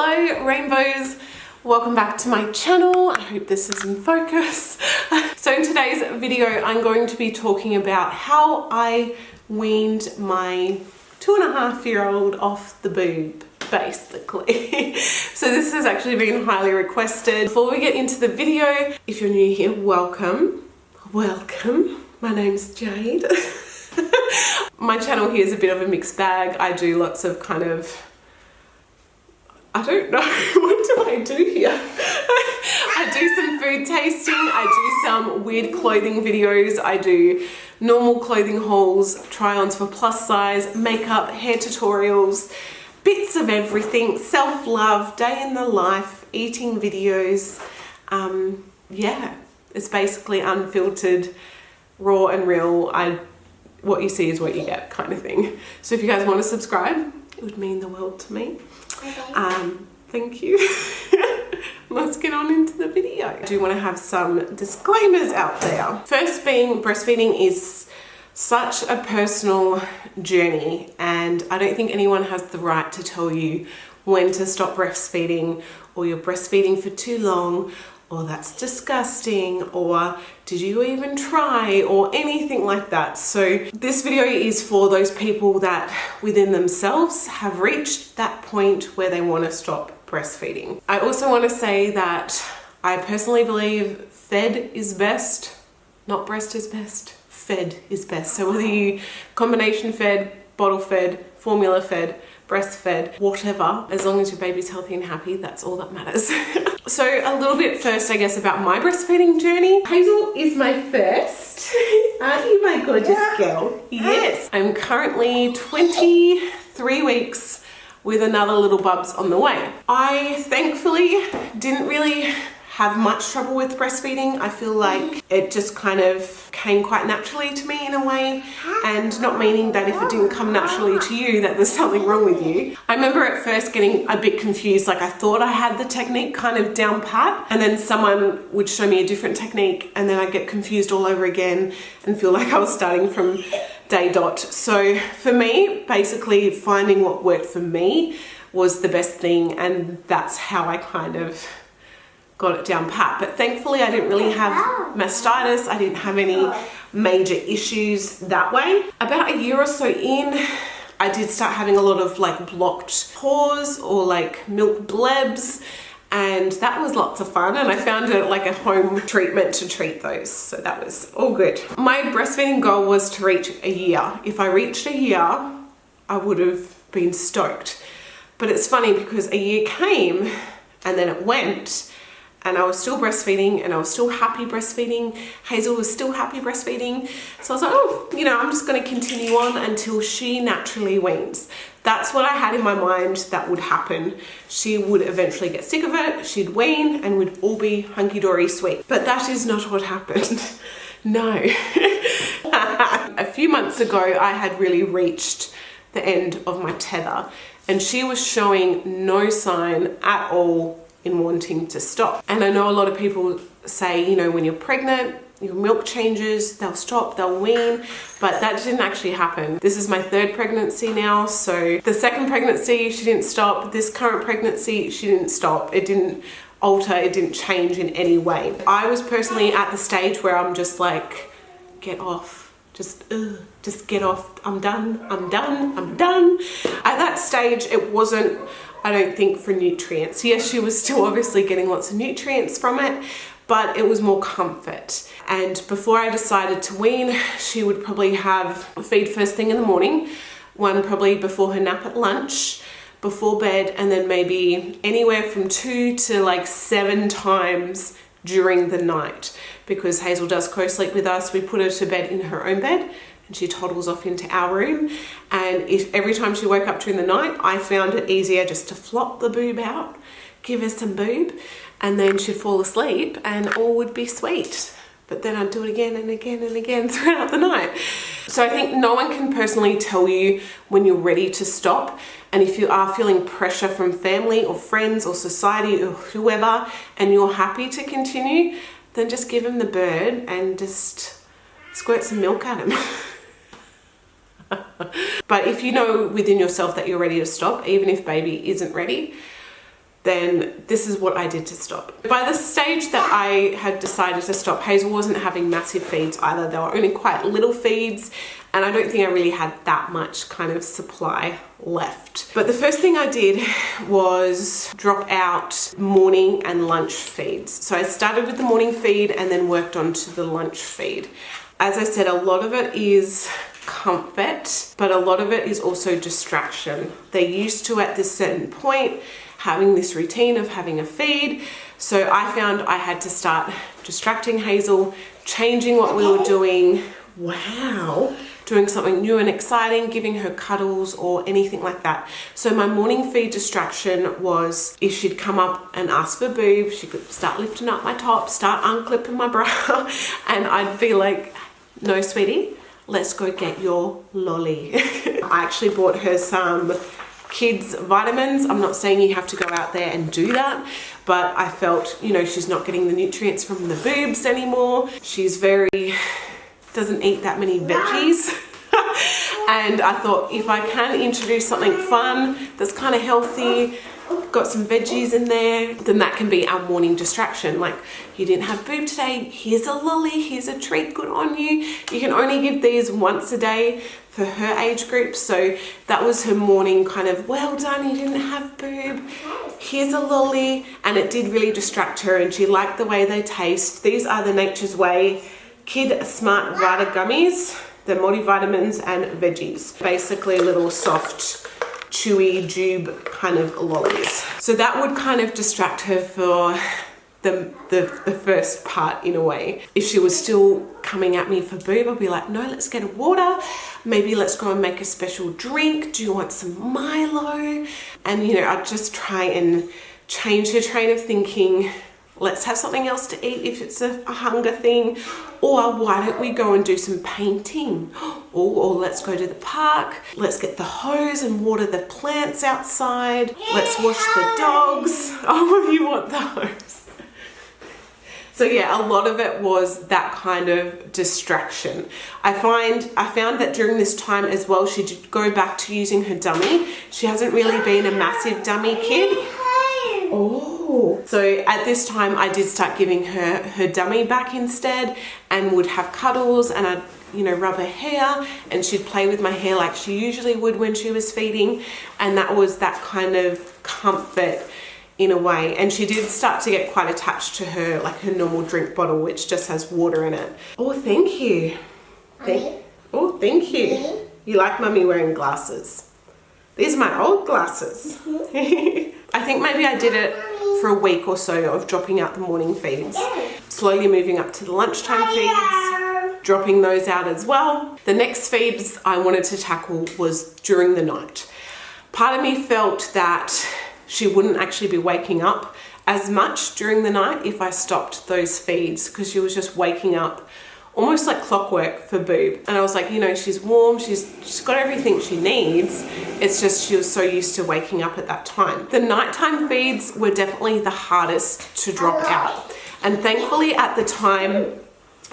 Hello rainbows, welcome back to my channel. I hope this is in focus. So in today's video I'm going to be talking about how I weaned my 2.5-year-old off the boob, basically. So this has actually been highly requested. Before we get into the video, if you're new here, welcome. My name's Jade. My channel here is a bit of a mixed bag. I do lots of kind of, I don't know, what do I do here? I do some food tasting, I do some weird clothing videos, I do normal clothing hauls, try-ons for plus size, makeup, hair tutorials, bits of everything, self-love, day in the life, eating videos. Yeah, it's basically unfiltered, raw and real. What you see is what you get kind of thing. So if you guys want to subscribe, it would mean the world to me. Thank you. Let's get on into the video. I do want to have some disclaimers out there. First being, breastfeeding is such a personal journey and I don't think anyone has the right to tell you when to stop breastfeeding, or you're breastfeeding for too long, or that's disgusting, or did you even try, or anything like that. So this video is for those people that within themselves have reached that point where they want to stop breastfeeding. I also want to say that I personally believe fed is best, not breast is best, fed is best. So whether you combination fed, bottle fed, formula fed, breastfed, whatever, as long as your baby's healthy and happy, that's all that matters. So a little bit first, I guess, about my breastfeeding journey. Hazel is my first. Aren't you my gorgeous girl? Yes. I'm currently 23 weeks with another little bubs on the way. I thankfully didn't really have much trouble with breastfeeding. I feel like it just kind of came quite naturally to me in a way, and not meaning that if it didn't come naturally to you that there's something wrong with you. I remember at first getting a bit confused, like I thought I had the technique kind of down pat, and then someone would show me a different technique and then I'd get confused all over again and feel like I was starting from day dot. So for me, basically finding what worked for me was the best thing, and that's how I kind of got it down pat. But thankfully I didn't really have mastitis. I didn't have any major issues that way. About a year or so in, I did start having a lot of like blocked pores or like milk blebs, and that was lots of fun, and I found it like a home treatment to treat those, so that was all good. My breastfeeding goal was to reach a year. If I reached a year, I would have been stoked. But it's funny because a year came and then it went, and I was still breastfeeding and I was still happy breastfeeding. Hazel was still happy breastfeeding. So I was like, oh, you know, I'm just going to continue on until she naturally weans. That's what I had in my mind that would happen. She would eventually get sick of it, she'd wean, and we'd all be hunky-dory sweet. But that is not what happened. No. A few months ago, I had really reached the end of my tether, and she was showing no sign at all in wanting to stop. And I know a lot of people say, you know, when you're pregnant, your milk changes, they'll stop, they'll wean, but that didn't actually happen. This is my third pregnancy now, so the second pregnancy, she didn't stop. This current pregnancy, she didn't stop. It didn't alter, it didn't change in any way. I was personally at the stage where I'm just like, get off, just get off, I'm done. At that stage, it wasn't, I don't think, for nutrients. Yes, she was still obviously getting lots of nutrients from it, but it was more comfort. And before I decided to wean, she would probably have a feed first thing in the morning, one probably before her nap at lunch, before bed, and then maybe anywhere from 2 to like 7 times during the night. Because Hazel does co-sleep with us, we put her to bed in her own bed, and she toddles off into our room. And if every time she woke up during the night, I found it easier just to flop the boob out, give her some boob, and then she'd fall asleep and all would be sweet. But then I'd do it again and again and again throughout the night. So I think no one can personally tell you when you're ready to stop. And if you are feeling pressure from family or friends or society or whoever, and you're happy to continue, then just give him the bird and just squirt some milk at him. But if you know within yourself that you're ready to stop, even if baby isn't ready, then this is what I did to stop. By the stage that I had decided to stop, Hazel wasn't having massive feeds either. They were only quite little feeds, and I don't think I really had that much kind of supply left. But the first thing I did was drop out morning and lunch feeds. So I started with the morning feed and then worked on to the lunch feed. As I said, a lot of it is comfort, but a lot of it is also distraction. They're used to, at this certain point, having this routine of having a feed. So I found I had to start distracting Hazel, changing what we were doing. Wow. Doing something new and exciting, giving her cuddles or anything like that. So my morning feed distraction was if she'd come up and ask for boob, she could start lifting up my top, start unclipping my bra, and I'd be like, no, sweetie, let's go get your lolly. I actually bought her some kids vitamins. I'm not saying you have to go out there and do that, but I felt, you know, she's not getting the nutrients from the boobs anymore. She's doesn't eat that many veggies. And I thought if I can introduce something fun that's kind of healthy, got some veggies in there, then that can be our morning distraction. Like, you didn't have boob today, here's a lolly, here's a treat, good on you. You can only give these once a day for her age group. So that was her morning kind of, well done, you didn't have boob, here's a lolly. And it did really distract her, and she liked the way they taste. These are the Nature's Way Kid Smart Vita Gummies. They're multivitamins and veggies. Basically little soft, chewy tube kind of lollies. So that would kind of distract her for the first part in a way. If she was still coming at me for boob, I'd be like, no, let's get a water. Maybe let's go and make a special drink. Do you want some Milo? And you know, I'd just try and change her train of thinking. Let's have something else to eat if it's a hunger thing. Or why don't we go and do some painting? Or let's go to the park. Let's get the hose and water the plants outside. Let's wash the dogs. Oh, you want the hose. So yeah, a lot of it was that kind of distraction. I found that during this time as well, she did go back to using her dummy. She hasn't really been a massive dummy kid. Oh, so at this time I did start giving her dummy back instead, and would have cuddles, and I'd, you know, rub her hair, and she'd play with my hair like she usually would when she was feeding. And that was that kind of comfort in a way. And she did start to get quite attached to her, like her normal drink bottle, which just has water in it. Oh, thank you. Thank you. You like Mummy wearing glasses? These are my old glasses. I think maybe I did it for a week or so of dropping out the morning feeds, slowly moving up to the lunchtime feeds, dropping those out as well. The next feeds I wanted to tackle was during the night. Part of me felt that she wouldn't actually be waking up as much during the night if I stopped those feeds, because she was just waking up almost like clockwork for boob. And I was like, you know, she's warm, she's got everything she needs. It's just she was so used to waking up at that time. The nighttime feeds were definitely the hardest to drop out. And thankfully at the time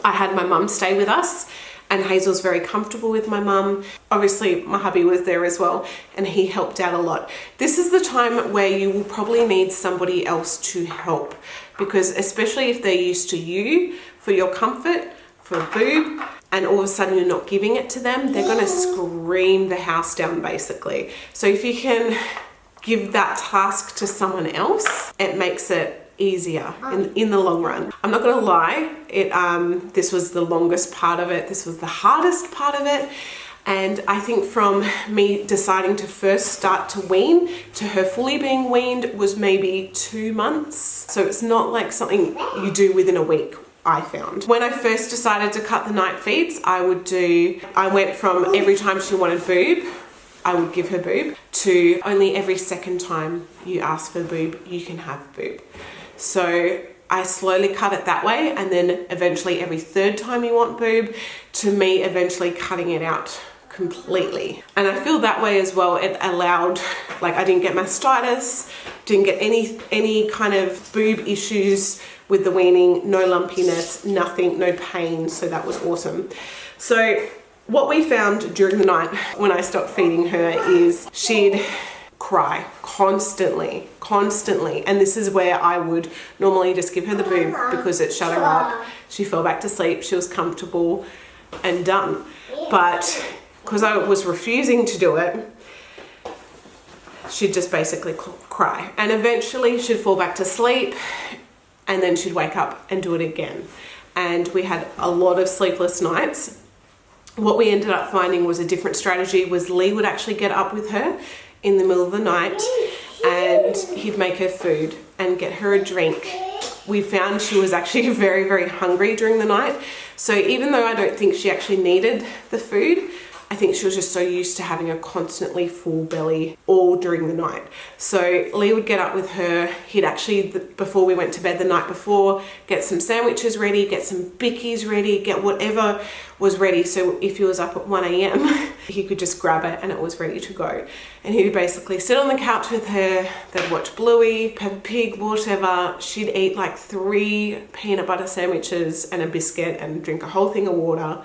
I had my mum stay with us, and Hazel's very comfortable with my mum. Obviously my hubby was there as well, and he helped out a lot. This is the time where you will probably need somebody else to help, because especially if they're used to you for your comfort, for boob, and all of a sudden you're not giving it to them, they're gonna scream the house down basically. So if you can give that task to someone else, it makes it easier in the long run. I'm not gonna lie, this was the longest part of it. This was the hardest part of it. And I think from me deciding to first start to wean to her fully being weaned was maybe 2 months. So it's not like something you do within a week, I found. When I first decided to cut the night feeds, I went from every time she wanted boob, I would give her boob, to only every second time you ask for boob, you can have boob. So I slowly cut it that way, and then eventually every third time you want boob, to me eventually cutting it out completely. And I feel that way as well, it allowed, like, I didn't get mastitis, didn't get any kind of boob issues with the weaning, no lumpiness, nothing, no pain, so that was awesome. So what we found during the night when I stopped feeding her is she'd cry constantly. And this is where I would normally just give her the boob because it shut her up. She fell back to sleep, she was comfortable and done. But because I was refusing to do it, she'd just basically cry, and eventually she'd fall back to sleep, and then she'd wake up and do it again. And we had a lot of sleepless nights. What we ended up finding was a different strategy was Lee would actually get up with her in the middle of the night and he'd make her food and get her a drink. We found she was actually very, very hungry during the night. So even though I don't think she actually needed the food, I think she was just so used to having a constantly full belly all during the night. So Lee would get up with her. He'd actually, before we went to bed the night before, get some sandwiches ready, get some bickies ready, get whatever was ready. So if he was up at 1 a.m, he could just grab it and it was ready to go. And he would basically sit on the couch with her. They'd watch Bluey, Peppa Pig, whatever. She'd eat like 3 peanut butter sandwiches and a biscuit and drink a whole thing of water.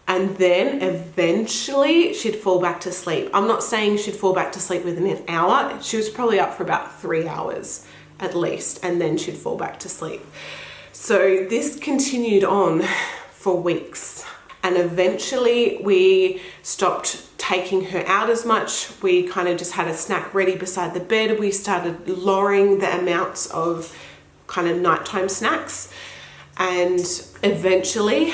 And then eventually she'd fall back to sleep. I'm not saying she'd fall back to sleep within an hour. She was probably up for about 3 hours at least, and then she'd fall back to sleep. So this continued on for weeks. And eventually we stopped taking her out as much. We kind of just had a snack ready beside the bed. We started lowering the amounts of kind of nighttime snacks. And eventually,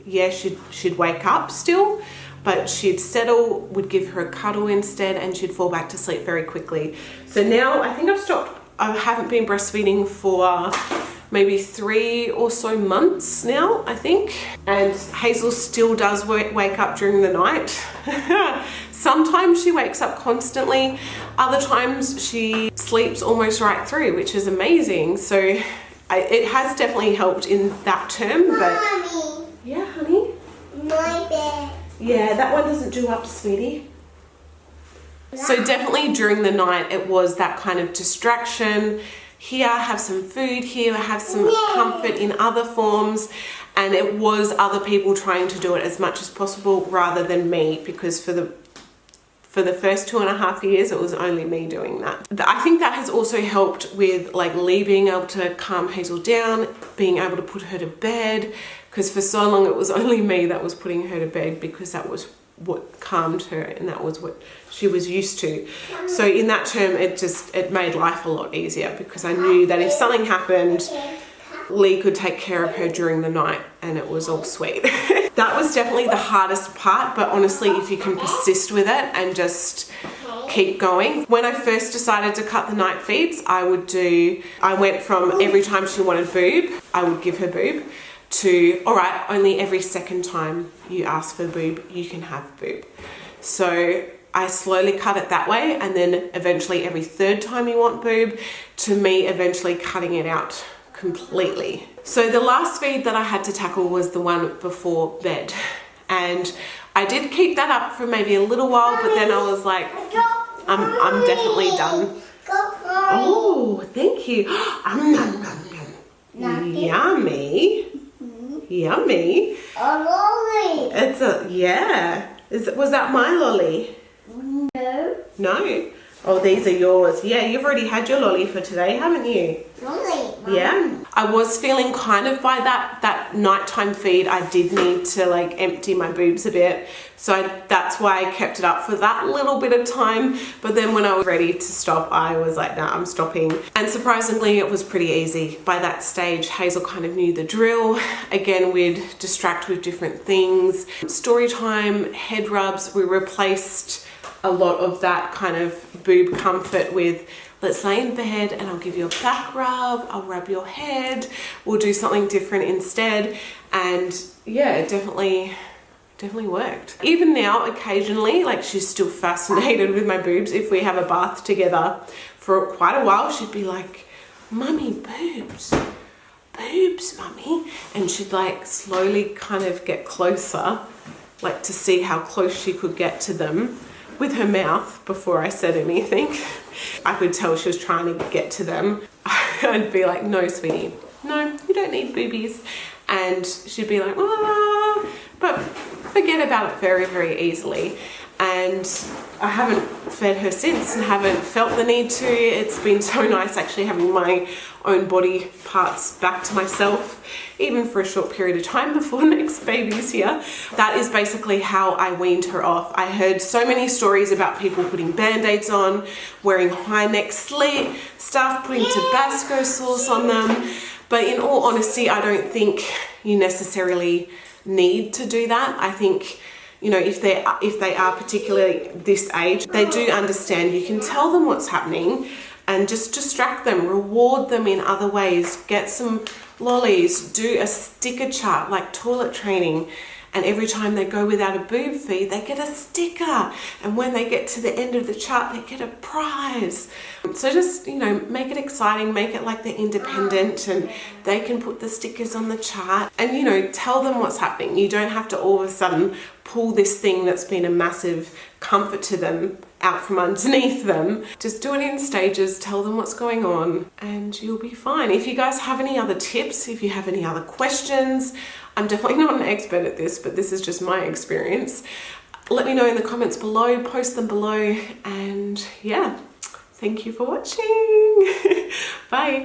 yeah, she'd wake up still, but she'd settle, would give her a cuddle instead, and she'd fall back to sleep very quickly. So now I think I haven't been breastfeeding for maybe 3 or so months now, I think. And Hazel still does wake up during the night. Sometimes she wakes up constantly. Other times she sleeps almost right through, which is amazing. So it has definitely helped in that term, but Mommy. Yeah, honey? My bed. Yeah, that one doesn't do up, sweetie. So definitely during the night, it was that kind of distraction. Here, have some food. Here, have some comfort in other forms. And it was other people trying to do it as much as possible rather than me, because for the first 2.5 years, it was only me doing that. I think that has also helped with like Lee being able to calm Hazel down, being able to put her to bed, because for so long it was only me that was putting her to bed because that was what calmed her and that was what she was used to. So in that term, it made life a lot easier because I knew that if something happened, Lee could take care of her during the night and it was all sweet. That was definitely the hardest part, but honestly, if you can persist with it and just keep going. When I first decided to cut the night feeds, I went from every time she wanted boob, I would give her boob, to, all right, only every second time you ask for boob, you can have boob. So I slowly cut it that way, and then eventually every 3rd time you want boob, to me eventually cutting it out completely. So the last feed that I had to tackle was the one before bed, and I did keep that up for maybe a little while, but then I was like, I'm definitely done. Oh, thank you. Yummy. Yummy. A lolly. It's yeah. Was that my lolly? No. No. Oh, these are yours. Yeah, you've already had your lolly for today, haven't you? Lolly. Yeah. I was feeling kind of by that nighttime feed, I did need to like empty my boobs a bit. So that's why I kept it up for that little bit of time. But then when I was ready to stop, I was like, nah, I'm stopping. And surprisingly, it was pretty easy. By that stage, Hazel kind of knew the drill. Again, we'd distract with different things. Story time, head rubs, we replaced a lot of that kind of boob comfort with, let's lay in bed and I'll give you a back rub, I'll rub your head, we'll do something different instead. And yeah, it definitely worked. Even now, occasionally, like she's still fascinated with my boobs. If we have a bath together for quite a while, she'd be like, Mummy, boobs, Mummy. And she'd like slowly kind of get closer, like to see how close she could get to them with her mouth before I said anything. I could tell she was trying to get to them. I'd be like, no, sweetie, no, you don't need boobies. And she'd be like, ah, but forget about it very, very easily. And and I haven't fed her since and haven't felt the need to. It's been so nice actually having my own body parts back to myself, even for a short period of time before next baby's here. That is basically how I weaned her off. I heard so many stories about people putting band-aids on, wearing high neck slit stuff, putting Tabasco sauce on them. But in all honesty, I don't think you necessarily need to do that. I think, you know, if they are particularly this age, they do understand. You can tell them what's happening and just distract them, reward them in other ways. Get some lollies, do a sticker chart like toilet training, and every time they go without a boob feed, they get a sticker, and when they get to the end of the chart, they get a prize. So just, you know, make it exciting, make it like they're independent and they can put the stickers on the chart, and, you know, tell them what's happening. You don't have to all of a sudden pull this thing that's been a massive comfort to them out from underneath them. Just do it in stages, tell them what's going on, and you'll be fine. If you guys have any other tips, if you have any other questions, I'm definitely not an expert at this, but this is just my experience. Let me know in the comments below, post them below, and yeah, thank you for watching. Bye.